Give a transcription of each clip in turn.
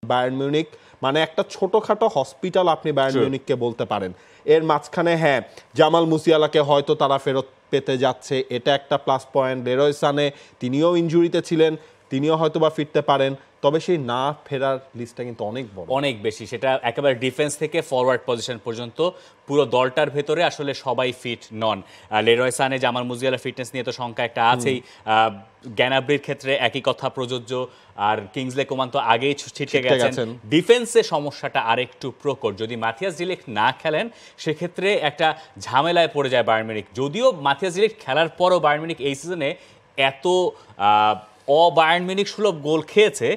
Bayern Munich মানে একটা ছোটখাটো হসপিটাল আপনি বায়ার্ন মিউনিখকে বলতে পারেন। এর মাঝখানে হ্যাঁ জামাল মুসিয়ালাকে হয়তো তারা ফেরত পেতে যাচ্ছে, এটা একটা প্লাস পয়েন্ট। লেরয় সানে তিনিও ইনজুরিতে ছিলেন, তিনিও হয়তো বা ফিরতে পারেন, তবে সেই না ফেরার লিস্টটা কিন্তু অনেক বড়, অনেক বেশি। সেটা একেবারে ডিফেন্স থেকে ফরওয়ার্ড পজিশন পর্যন্ত পুরো দলটার ভেতরে আসলে সবাই ফিট নন। লেরয় সানে জামাল মুসিয়ালা ফিটনেস নিয়ে তো সংখ্যা একটা আছেই, গ্যানাব্রির ক্ষেত্রে একই কথা প্রযোজ্য, আর কিংসলে কোমান তো আগেই ছিটকে গেছেন। ডিফেন্সে সমস্যাটা আরেকটু প্রকট, যদি মাথিয়াস ডি লিক্ট না খেলেন সেক্ষেত্রে একটা ঝামেলায় পড়ে যায় বায়ার্ন মিউনিখ। যদিও মাথিয়াস ডি লিক্ট খেলার পরও বায়ার্ন মিউনিখ এই সিজনে এত বায়ার্ন মিউনিখ সুলভ গোল খেয়েছে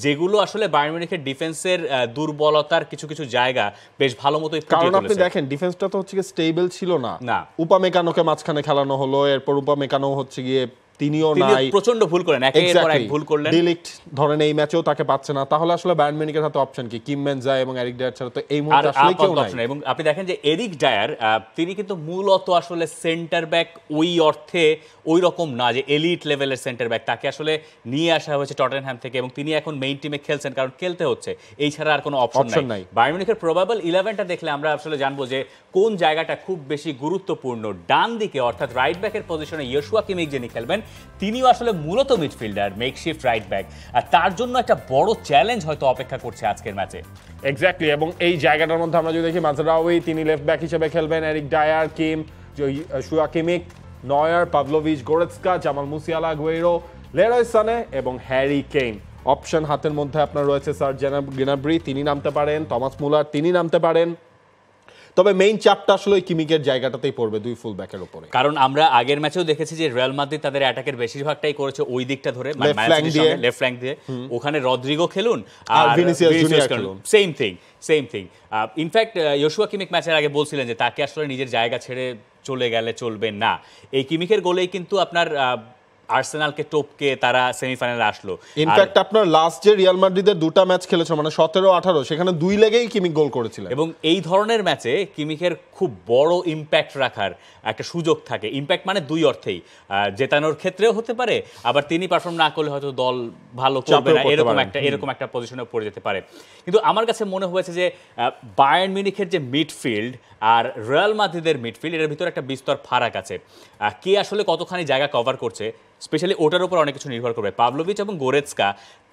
যেগুলো আসলে বায়ার্ন মিউনিখের ডিফেন্সের দুর্বলতার কিছু কিছু জায়গা বেশ ভালো মতোই ফুটিয়ে তুলেছে। কারণ আপনি দেখেন ডিফেন্সটা তো হচ্ছে স্টেবল ছিল না। উপামেকানোকে মাঝখানে খেলানো হলো, এরপর উপামেকানো হচ্ছে গিয়ে তিনিও নাই, প্রচন্ড ভুল করেন, একের পর এক ভুল করলেন। ডি লিক্ট ধরেন এই ম্যাচেও তাকে পাচ্ছে না, তাহলে আসলে বায়ার্ন মিউনিখের হাতে অপশন কি? কিম মেনজা এবং এরিক ডায়ার ছাড়া তো এই মুহূর্তে আসলে কেউ নাই। এবং আপনি দেখেন যে এরিক ডায়ার তিনি কিন্তু মূলত আসলে সেন্টার ব্যাক ওই অর্থে ওই রকম না যে এলিট লেভেলের সেন্টার ব্যাক, তাকে আসলে নিয়ে আসা হয়েছে টটেনহ্যাম থেকে এবং তিনি এখন মেইন টিমে খেলছেন কারণ খেলতে হচ্ছে, এই ছাড়া আর কোনো অপশন নাই। বায়ার্ন মিউনিখের প্রবাবল 11টা দেখলে আমরা আসলে জানবো যে কোন জায়গাটা খুব বেশি গুরুত্বপূর্ণ। ডান দিকে অর্থাৎ রাইট ব্যাকের পজিশনে ইয়োশুয়া কিমিখ যিনি খেলবেন, তিনিও আসলে মূলত মিডফিল্ডার, মেকশিফট রাইট ব্যাক, আর তার জন্য একটা বড় চ্যালেঞ্জ হয়তো অপেক্ষা করছে আজকের ম্যাচে। এক্স্যাক্টলি, এবং এই জায়গাটার মধ্যে আমরা যদি দেখি মাজরাউই তিনি লেফট ব্যাক হিসেবে খেলবেন, Eric Dier, Kim, ইয়োশুয়া Kimmich, নয়ার, Pavlovich, গোরেৎসকা, Jamal Musiala, গুয়েরো, Leroy সানে এবং হ্যারি কেইন। অপশন হাতের মধ্যে আপনার রয়েছে সার্জ গ্নাব্রি, তিনি নামতে পারেন, টমাস মুলার তিনি নামতে পারেন, তবে মেইন চাপটা আসলে কিমিকের জায়গাটাতেই পড়বে দুই ফুল ব্যাকের উপরে। কারণ আমরা আগের ম্যাচেও দেখেছি যে রিয়াল মাদ্রিদ তাদের অ্যাটাকের বেশিরভাগটাই করেছে ওই দিকটা ধরে, লেফট ফ্ল্যাঙ্ক দিয়ে। ওখানে রদ্রিগো খেলুন আর ভিনিসিয়াস জুনিয়র খেলুন, সেম থিং। ইনফ্যাক্ট ইয়োশুয়া কিমিখ ম্যাচের আগে বলছিলেন যে তাকে আসলে নিজের জায়গা ছেড়ে চলে গেলে চলবে না। এই কিমিখের গোলেই কিন্তু আপনার আর্সেনালকে টপকে তারা সেমিফাইনালে আসলো। ইনফ্যাক্ট আপনার লাস্ট যে রিয়াল মাদ্রিদের দুটো ম্যাচ খেলেছে মানে 17-18, সেখানে দুই লেগেই কিমিখ গোল করেছিলেন। এবং এই ধরনের ম্যাচে কিমিখের খুব বড় ইম্প্যাক্ট রাখার একটা সুযোগ থাকে। ইম্প্যাক্ট মানে দুই অর্থেই, জেতানোর ক্ষেত্রেও হতে পারে, আবার তিনি পারফর্ম না করলে হয়তো দল ভালো করবে না, এরকম একটা পজিশনে পড়ে যেতে পারে। কিন্তু আমার কাছে মনে হয়েছে যে বায়ার্ন মিউনিখের যে মিডফিল্ড আর রিয়াল মাদ্রিদের মিডফিল্ড, এর ভিতরে একটা বিস্তর ফারাক আছে। কে আসলে কতখানি জায়গা কভার করছে স্পেশালি ওটার উপর অনেক কিছু নির্ভর করবে। পাভলোভিচ এবং গোরেৎসকা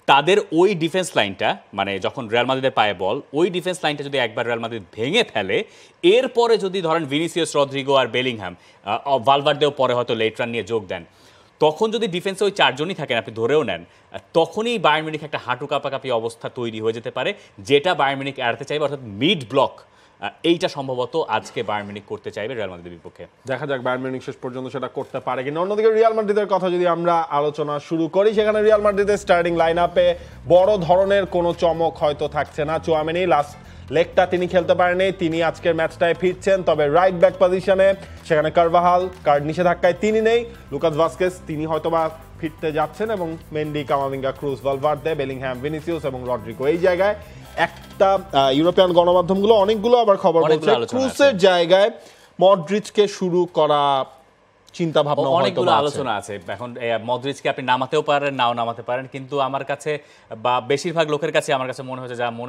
তাদের ওই ডিফেন্স লাইনটা, মানে যখন রিয়াল মাদ্রিদের পায়ে বল, ওই ডিফেন্স লাইনটা যদি একবার রিয়াল মাদ্রিদ ভেঙে ফেলে, এরপরে যদি ধরেন ভিনিসিয়াস, রদ্রিগো আর বেলিংহাম, ভালভার্দেও পরে হয়তো লেট রান নিয়ে যোগ দেন, তখন যদি ডিফেন্সে ওই চারজনই থাকেন, আপনি ধরেও নেন, তখনই বায়ার্ন মিউনিখ একটা হাঁটু কাঁপাকাঁপি অবস্থা তৈরি হয়ে যেতে পারে, যেটা বায়ার্ন মিউনিখ এড়াতে চাইবে। অর্থাৎ মিড ব্লক এইটা সম্ভবত আজকে বায়ার্ন মিউনিখ করতে চাইবে রিয়াল মাদ্রিদের বিপক্ষে। দেখা যাক বায়ার্ন মিউনিখ শেষ পর্যন্ত সেটা করতে পারে কিনা। অন্যদিকে রিয়াল মাদ্রিদের কথা যদি আমরা আলোচনা শুরু করি, সেখানে রিয়াল মাদ্রিদের স্টার্টিং লাইন আপে বড় ধরনের কোনো চমক হয়তো থাকছে না। চুয়ামেনি লাস্ট লেগটা তিনি খেলতে পারেনি, তিনি আজকের ম্যাচটায় ফিরছেন, তবে রাইট ব্যাক পজিশনে সেখানে কারভাহাল কার্ড নিষেধাজ্ঞায় তিনি নেই, লুকাস ভাস্কেস তিনি হয়তোবা ফিরতে যাচ্ছেন, এবং Mendy, Camavinga, Kroos, Valverde, Bellingham, Vinicius এবং রদ্রিগো। এই জায়গায় একটা ইউরোপিয়ান গণমাধ্যমগুলো অনেকগুলো আবার খবর বলছে ক্রুজের জায়গায় মডরিচকে শুরু করা চিন্তা ভাবনা, অনেকগুলো আলোচনা আছে। এখন মডরিচকে আপনি নামাতেও পারেন, নাও নামাতে পারেন, কিন্তু আমার কাছে বা বেশিরভাগ লোকের কাছে আমার কাছে মনে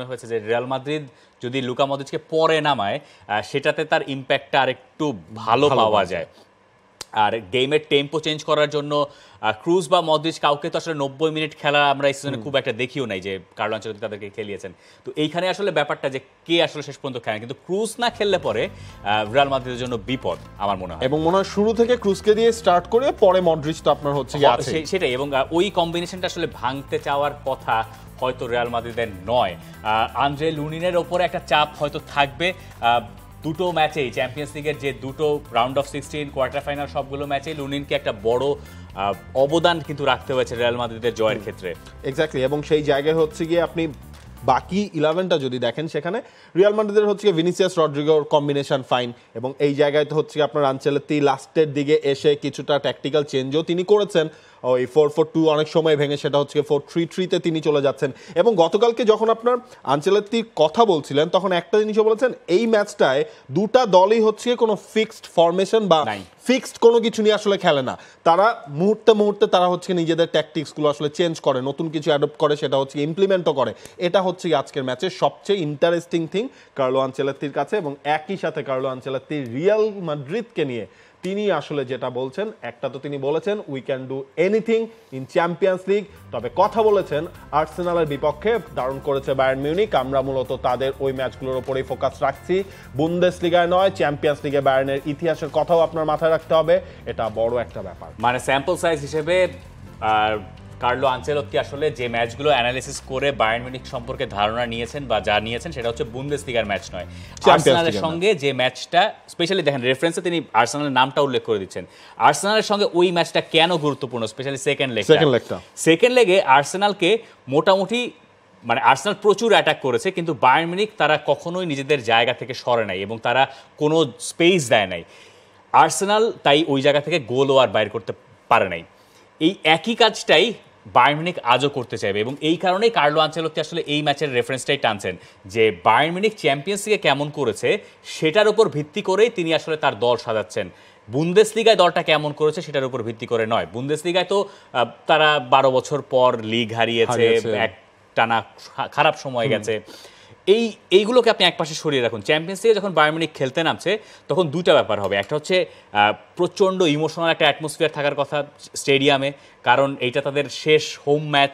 হয়েছে যে রিয়াল মাদ্রিদ যদি লুকা মডরিচকে পরে নামায়, সেটাতে তার ইম্প্যাক্টটা আরেকটু ভালো পাওয়া যায়। আর গেমের টেম্পো চেঞ্জ করার জন্য ক্রুজ বা মডরিচ কাউকে তো আসলে 90 মিনিট খেলা আমরা এই সিজনে খুব একটা দেখিও নাই যে কার্লো আনচেলত্তি তাদেরকে খেলিয়েছেন। তো এইখানে আসলে ব্যাপারটা যে কে আসলে শেষ পর্যন্ত খেলেন, কিন্তু ক্রুজ না খেললে পরে রিয়াল মাদ্রিদের জন্য বিপদ আমার মনে হয়। এবং মনে হয় শুরু থেকে ক্রুজকে দিয়ে স্টার্ট করে পরে মডরিচ তো আপনার হচ্ছে সেটাই, এবং ওই কম্বিনেশনটা আসলে ভাঙতে চাওয়ার কথা হয়তো রিয়াল মাদ্রিদের নয়। আন্দ্রে লুনিনের ওপরে একটা চাপ হয়তো থাকবে। দুটো ম্যাচেই চ্যাম্পিয়ন্স লিগের যে দুটো রাউন্ড অফ 16 কোয়ার্টার ফাইনাল সবগুলো ম্যাচেই লুনিনকে একটা বড় অবদান কিন্তু রাখতে হয়েছে রিয়াল মাদ্রিদের জয়ের ক্ষেত্রে। এক্স্যাক্টলি, এবং সেই জায়গায় হচ্ছে গিয়ে আপনি বাকি 11টা যদি দেখেন, সেখানে রিয়াল মাদ্রিদের হচ্ছে ভিনিসিয়াস, রদ্রিগোর কম্বিনেশন ফাইন, এবং এই জায়গায় তো হচ্ছে আপনার আনচেলত্তি লাস্টের দিকে এসে কিছুটা ট্যাকটিক্যাল চেঞ্জও তিনি করেছেন। ওই 4-4-2 অনেক সময় ভেঙে সেটা হচ্ছে 4-3-3-তে তিনি চলে যাচ্ছেন। এবং গতকালকে যখন আপনার আনচেলত্তির কথা বলছিলেন তখন একটা জিনিসও বলেছেন, এই ম্যাচটায় দুটা দলই হচ্ছে কোনো ফিক্সড ফরমেশন বা ফিক্সড কোনো কিছু নিয়ে আসলে খেলে না, তারা মুহূর্তে মুহূর্তে তারা হচ্ছে নিজেদের ট্যাকটিক্সগুলো আসলে চেঞ্জ করে, নতুন কিছু অ্যাডপ্ট করে, সেটা হচ্ছে ইমপ্লিমেন্টও করে। এটা হচ্ছে আজকের ম্যাচের সবচেয়ে ইন্টারেস্টিং থিং কার্লো আনচেলত্তির কাছে। এবং একই সাথে কার্লো আনচেলত্তি রিয়াল মাদ্রিদকে নিয়ে তিনি আসলে যেটা বলছেন, একটা তো তিনি বলেছেন we can do anything in champions league, তবে কথা বলেছেন আর্সেনালের বিপক্ষে দারুণ করেছে বায়ার্ন মিউনিক, আমরা মূলত তাদের ওই ম্যাচগুলোর উপরেই ফোকাস রাখছি, বুন্দেসলিগায় নয়, চ্যাম্পিয়ন্স লিগে বায়ার্নের ইতিহাসের কথাও আপনার মাথায় রাখতে হবে, এটা বড় একটা ব্যাপার। মানে স্যাম্পল সাইজ হিসেবে কার্লো আনচেলত্তি আসলে যে ম্যাচগুলো অ্যানালিসিস করে বায়ার্ন মিউনিখ সম্পর্কে ধারণা নিয়েছেন বা যা নিয়েছেন সেটা হচ্ছে বুন্দেসলিগার ম্যাচ নয়, আর্সেনালের সঙ্গে যে ম্যাচটা, স্পেশালি দেখেন রেফারেন্সে তিনি আর্সেনালের নামটা উল্লেখ করে দিচ্ছেন, আর্সেনালের সঙ্গে ওই ম্যাচটা কেন গুরুত্বপূর্ণ, স্পেশালি সেকেন্ড লেগে আর্সেনালকে মোটামুটি মানে আর্সেনাল প্রচুর অ্যাটাক করেছে, কিন্তু বায়ার্ন মিউনিখ তারা কখনোই নিজেদের জায়গা থেকে সরে নাই এবং তারা কোনো স্পেস দেয় নাই, আর্সেনাল তাই ওই জায়গা থেকে গোলও আর বাইর করতে পারে নাই। এই একই কাজটাই বায়ার্ন মিউনিখ আজও করতে চাইবে এবং এই কারণেই কার্লো আনচেলত্তি আসলে এই ম্যাচের রেফারেন্সটাই টানছেন যে বায়ার্ন মিউনিখ চ্যাম্পিয়ন্স লিগে কেমন করেছে সেটার উপর ভিত্তি করেই তিনি আসলে তার দল সাজাচ্ছেন। বুন্দেসলিগায় দলটা কেমন করেছে সেটার উপর ভিত্তি করে নয়। বুন্দেসলিগায় তো তারা 12 বছর পর লিগ হারিয়েছে, এক টানা খারাপ সময় গেছে, এইগুলোকে আপনি একপাশে সরিয়ে রাখুন। চ্যাম্পিয়ন্স লিগে যখন বায়ার্ন মিউনিখ খেলতে নামছে তখন দুইটা ব্যাপার হবে, একটা হচ্ছে প্রচণ্ড ইমোশনাল একটা অ্যাটমসফিয়ার থাকার কথা স্টেডিয়ামে, কারণ এইটা তাদের শেষ হোম ম্যাচ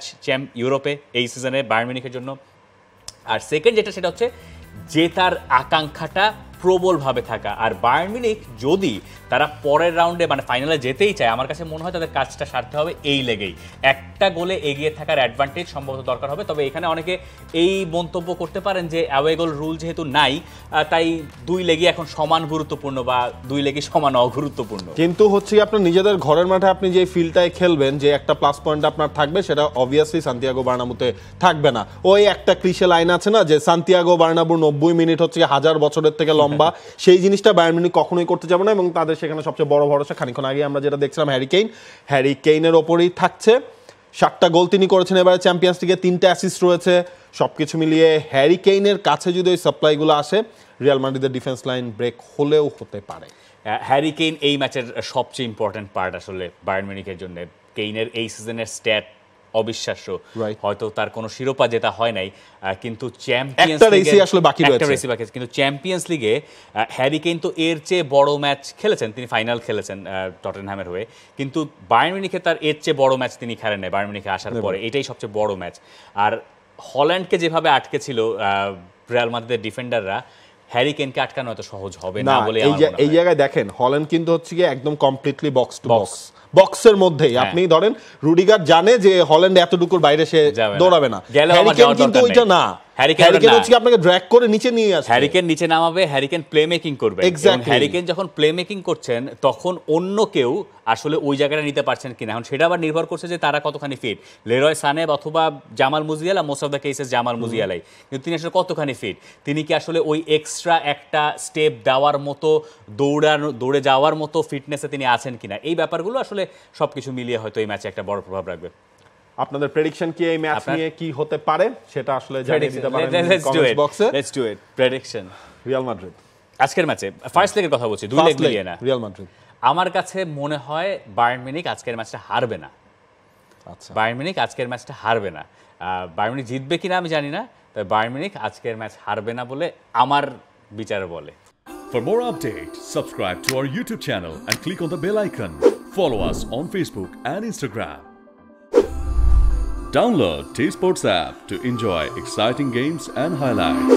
ইউরোপে এই সিজনে বায়ার্ন মিউনিখের জন্য। আর সেকেন্ড যেটা সেটা হচ্ছে জেতার আকাঙ্ক্ষাটা প্রবলভাবে থাকা। আর বায়ার্ন মিউনিখ যদি তারা পরের রাউন্ডে মানে ফাইনালে যেতেই চায়, আমার কাছে মনে হয় তাদের কাজটা সারতে হবে এই লেগেই, একটা গোলে এগিয়ে থাকার অ্যাডভান্টেজ সম্ভবত দরকার হবে। তবে এখানে অনেকে এই মন্তব্য করতে পারেন যে অ্যাওয়ে গোল রুল যেহেতু নাই, তাই দুই লেগই এখন সমান গুরুত্বপূর্ণ বা দুই লেগই সমান অগুরুত্বপূর্ণ। কিন্তু হচ্ছে আপনার নিজেদের ঘরের মাঠে আপনি যে ফিল্ডটায় খেলবেন, যে একটা প্লাস পয়েন্ট আপনার থাকবে, সেটা অবভিয়াসলি সান্তিয়াগো বার্নাবুতে থাকবে না। ওই একটা ক্লিশে লাইন আছে না যে সান্তিয়াগো বার্নাবু 90 মিনিট হচ্ছে 1000 বছরের থেকে লম্বা, সেই জিনিসটা বায়ার্ন মিউনিখ কখনোই করতে যাবে না। এবং তাদের সেখানে সবচেয়ে বড় ভরসা খানিকক্ষণ আগে আমরা যেটা দেখছিলাম হ্যারি কেইনের ওপরেই থাকছে। 7টা গোল তিনি করেছেন এবারে চ্যাম্পিয়ন্স লিগে, 3টা অ্যাসিস্ট রয়েছে। সবকিছু মিলিয়ে হ্যারি কেইনের কাছে যদি ওই সাপ্লাইগুলো আসে, রিয়াল মাদ্রিদের ডিফেন্স লাইন ব্রেক হলেও হতে পারে। হ্যারি কেইন এই ম্যাচের সবচেয়ে ইম্পর্টেন্ট পার্ট আসলে বায়ার্ন মিউনিখের জন্য। কেইনের এই সিজনের স্ট্যাট অবিশ্বাস্য, হয়তো তার কোনো শিরোপা জেতা হয় নাই, কিন্তু চ্যাম্পিয়ন্স লিগে হ্যারি কেইন তো এর চেয়ে বড় ম্যাচ খেলেছেন, তিনি ফাইনাল খেলেছেন টটেনহ্যামের হয়ে, কিন্তু বায়ার্ন মিউনিখে তার এর চেয়ে বড় ম্যাচ তিনি খেলেন নাই বায়ার্ন মিউনিখে আসার পরে, এটাই সবচেয়ে বড় ম্যাচ। আর হল্যান্ডকে যেভাবে আটকে ছিল রিয়াল মাদ্রিদের ডিফেন্ডাররা, হ্যারি কেইনকে আটকানো এত সহজ হবে না বলে এই জায়গায় দেখেন হল্যান্ড কিন্তু হচ্ছে গিয়ে একদম কমপ্লিটলি বক্স টু বক্স, বক্সের মধ্যেই আপনি ধরেন রুডিগার জানে যে হল্যান্ড এতটুকুর বাইরে সে দৌড়াবে না, হ্যারি কেইন কিন্তু ওইটা না, হ্যারি কেইন হচ্ছে আপনাকে ড্র্যাগ করে নিচে নিয়ে আসবে, হ্যারি কেইন নিচে নামাবে, হ্যারি কেইন প্লে মেকিং করবে। হ্যারি কেইন যখন প্লে মেকিং করছেন তখন অন্য কেউ আসলে ওই জায়গাটা নিতে পারছেন কিনা, এখন সেটা আবার নির্ভর করছে যে তারা কতখানি ফিট। লেরয় সানে অথবা Jamal Musiala, most of the cases Jamal মুজিয়ালাই, কিন্তু তিনি আসলে কতখানি ফিট, তিনি কি আসলে ওই এক্সট্রা একটা স্টেপ দেওয়ার মতো দৌড়ে যাওয়ার মতো ফিটনেসে তিনি আছেন কিনা, এই ব্যাপারগুলো আসলে সবকিছু মিলিয়ে হয়তো এই ম্যাচে একটা বড় প্রভাব রাখবে। আপনাদের প্রেডিকশন কি এই ম্যাচ নিয়ে কি হতে পারে সেটা আসলে জানিয়ে দিতে পারেন কমেন্ট বক্সে। Let's do it. Prediction Real Madrid আজকের ম্যাচে, ফার্স্ট লেগের কথা বলছি, দুই লেগ মিলিয়ে না, রিয়াল মাদ্রিদ। আমার কাছে মনে হয় বায়ার্ন মিউনিখ আজকের ম্যাচটা হারবে না। আচ্ছা, বায়ার্ন মিউনিখ আজকের ম্যাচটা হারবে না। বায়ার্ন মিউনিখ জিতবে কিনা আমি জানি না, তবে বায়ার্ন মিউনিখ আজকের ম্যাচ হারবে না বলে আমার বিচার বলে। For more updates, subscribe to our YouTube channel and click on the bell icon. Follow us on Facebook and Instagram. Download T-Sports app to enjoy exciting games and highlights.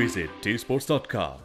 Visit tsports.com.